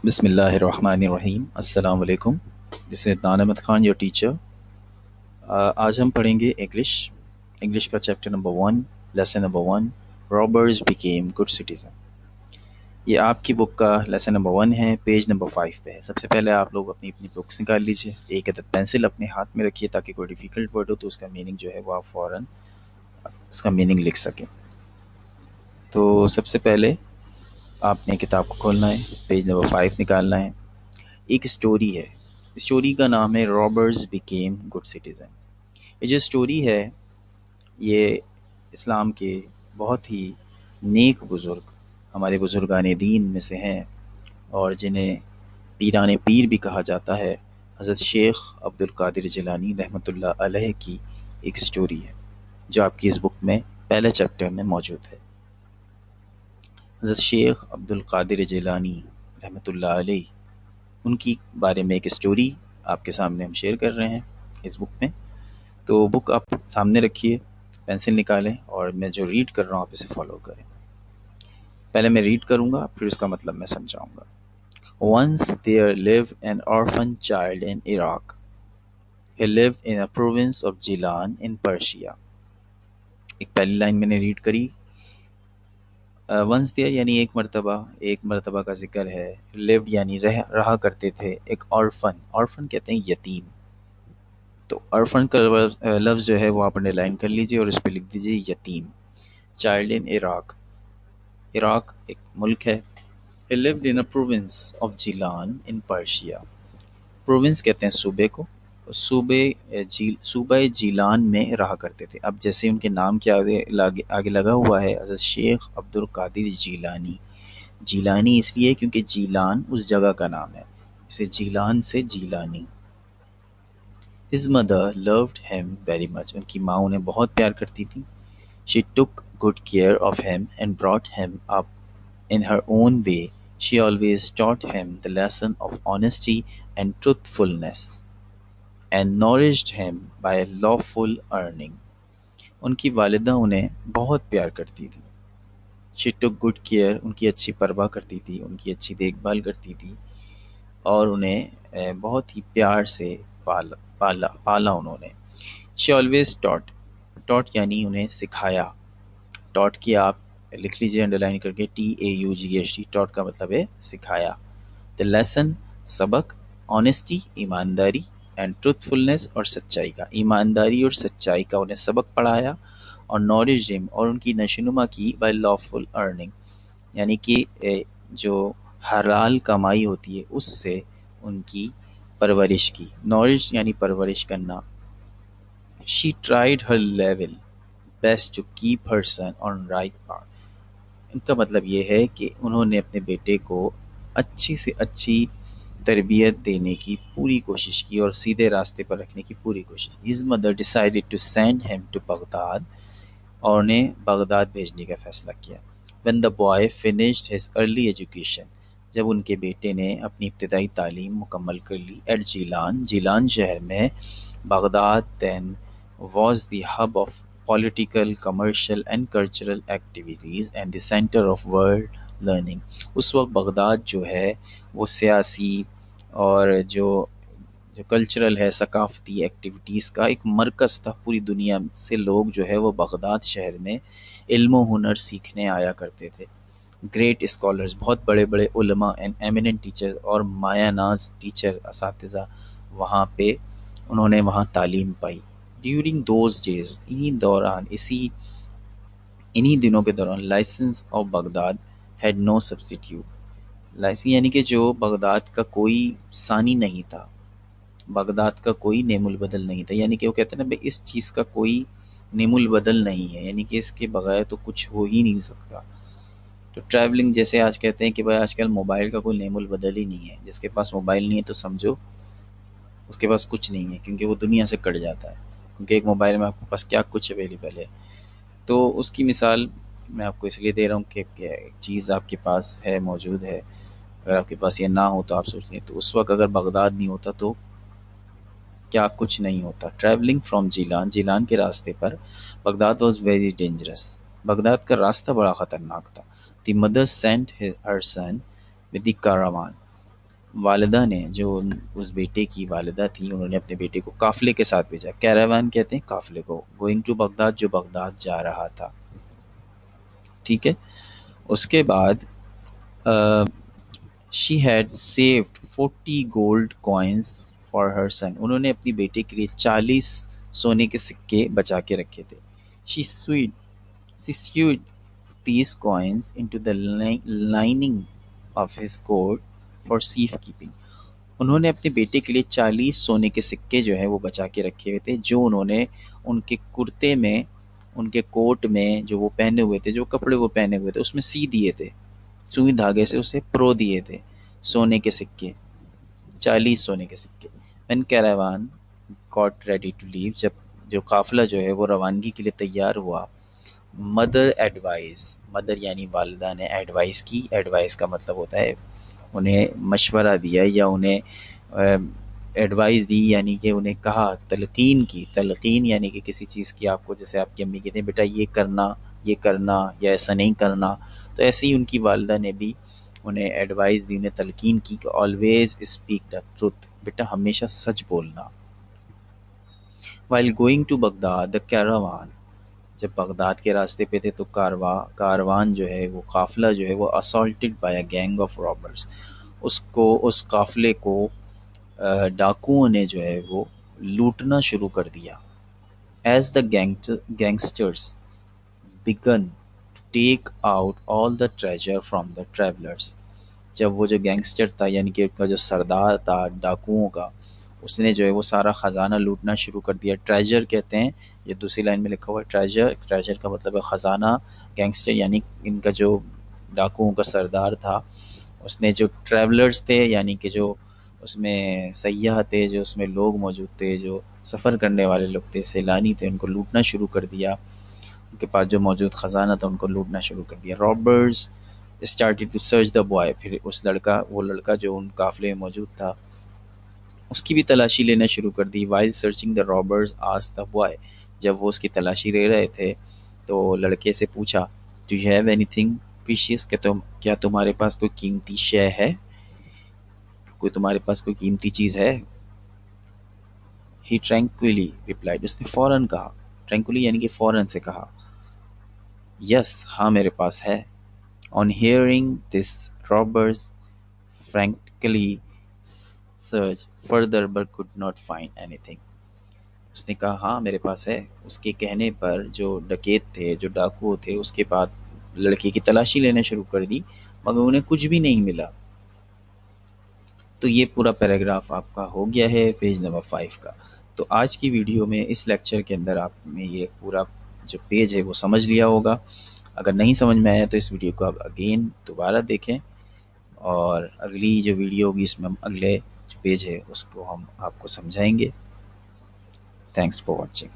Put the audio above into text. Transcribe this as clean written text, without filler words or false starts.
بسم اللہ الرحمن الرحیم. السلام علیکم. دس از نان احمد خان یور ٹیچر. آج ہم پڑھیں گے انگلش کا chapter number 1، lesson number 1، robbers became good citizen. یہ آپ کی بک کا لیسن نمبر 1 ہے، پیج نمبر 5 پہ ہے. سب سے پہلے آپ لوگ اپنی بکس نکال لیجئے، ایک عدد پینسل اپنے ہاتھ میں رکھیے تاکہ کوئی ڈیفیکلٹ ورڈ ہو تو اس کا میننگ جو ہے وہ آپ فوراً اس کا میننگ لکھ سکیں. تو سب سے پہلے آپ نے کتاب کو کھولنا ہے، پیج نمبر 5 نکالنا ہے. ایک اسٹوری ہے، اسٹوری کا نام ہے رابرز بیکیم گڈ سٹیزن. یہ جو اسٹوری ہے یہ اسلام کے بہت ہی نیک بزرگ، ہمارے بزرگان دین میں سے ہیں، اور جنہیں پیران پیر بھی کہا جاتا ہے، حضرت شیخ عبد القادر جیلانی رحمۃ اللہ علیہ کی ایک اسٹوری ہے جو آپ کی اس بک میں پہلے چیپٹر میں موجود ہے. حضرت شیخ عبد القادر جیلانی رحمۃ اللہ علیہ، ان کی بارے میں ایک اسٹوری آپ کے سامنے ہم شیئر کر رہے ہیں اس بک میں. تو بک آپ سامنے رکھیے، پینسل نکالیں اور میں جو ریڈ کر رہا ہوں آپ اسے فالو کریں. پہلے میں ریڈ کروں گا پھر اس کا مطلب میں سمجھاؤں گا. Once there lived an orphan child in Iraq. He lived in a province of Jilan in Persia. ایک پہلی لائن میں نے ریڈ کری. ونس دیئر یعنی ایک مرتبہ کا ذکر ہے. lived یعنی رہا کرتے تھے ایک آرفن کہتے ہیں یتیم. تو آرفن کا لفظ جو ہے وہ آپ انڈر لائن کر لیجئے اور اس پہ لکھ دیجئے یتیم. چائلڈ ان عراق ایک ملک ہے. He lived in a province of Jilan in Persia. Province کہتے ہیں صوبے کو. صوبہ جیلان میں رہا کرتے تھے. اب جیسے ان کے نام کے آگے لگا ہوا ہے حضرت شیخ عبد القادر جیلانی. جیلانی اس لیے کیونکہ جیلان اس جگہ کا نام ہے، اسے جیلان سے Jilani. His mother loved him very much. ان کی ماں انہیں بہت پیار کرتی تھی. She took good care of him and brought him up in her own way. She always taught him the lesson of honesty and truthfulness and nourished him by lawful earning. ان کی والدہ انہیں بہت پیار کرتی تھی. She took good care، ان کی اچھی پرواہ کرتی تھی، ان کی اچھی دیکھ بھال کرتی تھی اور انہیں بہت ہی پیار سے پالا انہوں نے. She always taught یعنی انہیں سکھایا. ٹاٹ کی آپ لکھ لیجیے انڈر لائن کر کے TAUGHT. ٹاٹ کا مطلب ہے سکھایا. The lesson سبق، آنیسٹی ایمانداری، اینڈ ٹروتھفلنس اور سچائی کا، ایمانداری اور سچائی کا انہیں سبق پڑھایا. اور نالج ہم، اور ان کی نشوونما کی بائی lawful earning، یعنی کہ جو حلال کمائی ہوتی ہے اس سے ان کی پرورش کی. نالج یعنی پرورش کرنا. She tried her level best to keep her son on right path. ان کا مطلب یہ ہے کہ انہوں نے اپنے بیٹے کو اچھی سے اچھی تربیت دینے کی پوری کوشش کی اور سیدھے راستے پر رکھنے کی پوری کوشش. His mother decided to send him to Baghdad، اور انہیں بغداد بھیجنے کا فیصلہ کیا. When the boy finished his early education، جب ان کے بیٹے نے اپنی ابتدائی تعلیم مکمل کر لی. At جیلان شہر میں. Baghdad then was the hub of political, commercial and cultural activities and the center of world learning. اس وقت بغداد جو ہے وہ سیاسی اور جو کلچرل ہے، ثقافتی ایکٹیویٹیز کا ایک مرکز تھا. پوری دنیا سے لوگ جو ہے وہ بغداد شہر میں علم و ہنر سیکھنے آیا کرتے تھے. گریٹ اسکالرز، بہت بڑے بڑے علماء اینڈ ایمیننٹ ٹیچر اور مایا ناز ٹیچر اساتذہ وہاں پہ انہوں نے وہاں تعلیم پائی. ڈیورنگ دوز ڈیز، انہی دنوں کے دوران. Licence of Baghdad had no substitute. Licence یعنی کہ جو بغداد کا کوئی ثانی نہیں تھا، بغداد کا کوئی نیم البدل نہیں تھا. یعنی کہ وہ کہتے ہیں نا بھائی اس چیز کا کوئی نیم البدل نہیں ہے، یعنی کہ اس کے بغیر تو کچھ ہو ہی نہیں سکتا. تو ٹریولنگ جیسے آج کہتے ہیں کہ بھائی آج کل موبائل کا کوئی نیم البدل ہی نہیں ہے. جس کے پاس موبائل نہیں ہے تو سمجھو اس کے پاس کچھ نہیں ہے، کیونکہ وہ دنیا سے کٹ جاتا ہے. کیونکہ ایک موبائل میں آپ کے پاس کیا کچھ اویلیبل ہے. تو اس کی مثال میں آپ کو اس لیے دے رہا ہوں کہ ایک چیز آپ کے پاس ہے، موجود ہے. اگر آپ کے پاس یہ نہ ہو تو آپ سوچ لیں تو اس وقت اگر بغداد نہیں ہوتا تو کیا کچھ نہیں ہوتا. ٹریولنگ فرام جیلان کے راستے پر. Baghdad was very dangerous, Baghdad کا راستہ بڑا خطرناک تھا. The mother sent her son with the caravan. والدہ نے جو اس بیٹے کی والدہ تھی انہوں نے اپنے بیٹے کو قافلے کے ساتھ بھیجا. کیراوان کہتے ہیں قافلے کو. گوئنگ ٹو بغداد جو بغداد جا رہا تھا. ٹھیک ہے. اس کے بعد she had sewed 40 gold coins for her son. انہوں نے اپنی بیٹے کے لیے 40 سونے کے سکے بچا کے رکھے تھے. شی saved these coins into the lining of his coat for safe keeping. انہوں نے اپنے بیٹے کے لیے 40 سونے کے سکے جو ہے وہ بچا کے رکھے ہوئے تھے جو انہوں نے ان کے کرتے میں ان کے کوٹ میں جو وہ پہنے ہوئے تھے جو کپڑے وہ پہنے ہوئے تھے اس میں سی دیے تھے, سوئی دھاگے سے اسے پرو دیے تھے سونے کے سکے, 40 سونے کے سکے. when caravan got ready to leave جب جو قافلہ جو ہے وہ روانگی کے لیے تیار ہوا, مدر ایڈوائز, مدر یعنی والدہ نے ایڈوائز کی. ایڈوائز کا مطلب ہوتا ہے انہیں مشورہ دیا یا انہیں ایڈوائز دی یعنی کہ انہیں کہا, تلقین کی. تلقین یعنی کہ کسی چیز کی آپ کو, جیسے آپ کی امی کہتے ہیں بیٹا یہ کرنا یا ایسا نہیں کرنا, تو ایسے ہی ان کی والدہ نے بھی انہیں ایڈوائز دی, انہیں تلقین کی کہ آلویز اسپیک دا ٹروتھ, بیٹا ہمیشہ سچ بولنا. while going to Baghdad the caravan جب بغداد کے راستے پہ تھے تو کاروان جو ہے وہ قافلہ جو ہے وہ assaulted by a gang of robbers. اس قافلے کو ڈاکوؤں نے جو ہے وہ لوٹنا شروع کر دیا. as the gangsters begun to take out all the treasure from the travelers. جب وہ جو گینگسٹر تھا یعنی کہ ان کا جو سردار تھا ڈاکوؤں کا, اس نے جو ہے وہ سارا خزانہ لوٹنا شروع کر دیا. ٹریجر کہتے ہیں, یہ دوسری لائن میں لکھا ہوا ہے ٹریجر. ٹریجر کا مطلب ہے خزانہ. گینگسٹر یعنی ان کا جو ڈاکوؤں کا سردار تھا, اس نے جو ٹریولرز تھے یعنی کہ جو اس میں سیاح تھے, جو اس میں لوگ موجود تھے, جو سفر کرنے والے لوگ تھے, سیلانی تھے, ان کو لوٹنا شروع کر دیا. ان کے پاس جو موجود خزانہ تھا ان کو لوٹنا شروع کر دیا. Robbers started to search the boy. پھر وہ لڑکا جو ان قافلے میں موجود تھا اس کی بھی تلاشی لینا شروع کر دی. While searching the robbers asked the boy. جب وہ اس کی تلاشی لے رہے تھے تو لڑکے سے پوچھا, do you have any thing precious, کیا تمہارے پاس کوئی قیمتی شے ہے, تمہارے پاس کوئی قیمتی چیز ہے. ہی ٹرینکولی ریپلائڈ. اس نے فوراً کہا, ٹرینکولی یعنی کہ فوراً سے کہا, یس ہاں میرے پاس ہے. On hearing this, robbers frantically searched further but could not find anything. اس نے کہا ہاں میرے پاس ہے. اس کے کہنے پر جو ڈکیت تھے, جو ڈاکو تھے, اس کے بعد لڑکے کی تلاشی لینا شروع کر دی مگر انہیں کچھ بھی نہیں ملا. تو یہ پورا پیراگراف آپ کا ہو گیا ہے پیج نمبر 5 کا. تو آج کی ویڈیو میں اس لیکچر کے اندر آپ نے یہ پورا جو پیج ہے وہ سمجھ لیا ہوگا. اگر نہیں سمجھ میں آیا تو اس ویڈیو کو آپ اگین دوبارہ دیکھیں, اور اگلی جو ویڈیو ہوگی اس میں ہم اگلے جو پیج ہے اس کو ہم آپ کو سمجھائیں گے. Thanks for watching.